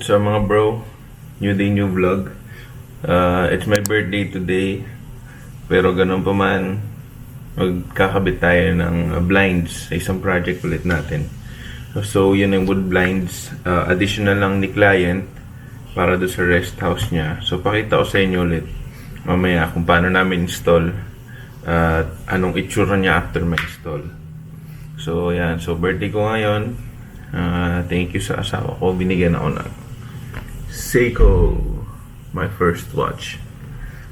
So mga bro, new day, new vlog. It's my birthday today. Pero ganun pa man, magkakabit tayo ng blinds sa isang project ulit natin. So yun yung wood blinds. Additional lang ni client para do sa rest house niya. So pakita ko sa inyo ulit mamaya kung paano namin install at anong itsura niya after ma-install. So yan, so birthday ko ngayon. Thank you sa asawa ko. Binigyan ako ng Seiko, my first watch.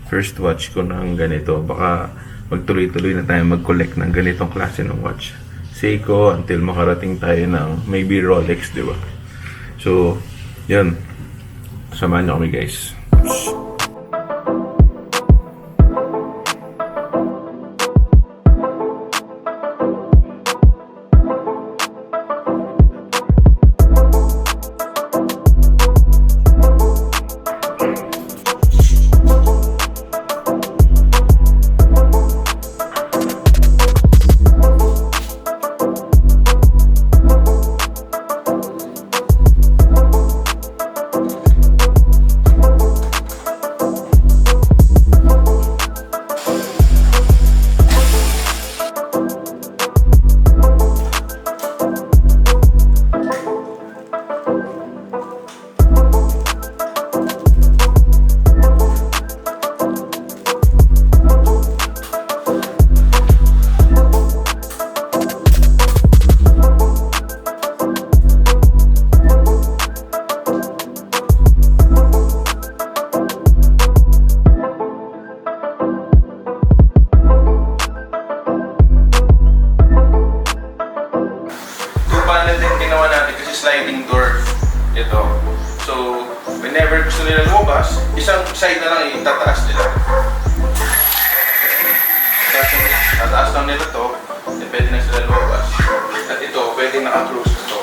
First watch ko ng ganito. Baka magtuloy-tuloy na tayo mag-collect ng ganitong klase ng watch. Seiko until makarating tayo ng maybe Rolex, di ba? So, yun. Samahan niyo kami, guys. Ginawa natin kasi sliding door ito. So, whenever gusto nila lumabas, isang side na lang itataas nila. Tataas lang nila to, pwede na sila lumabas. At ito, pwede naka-close na to.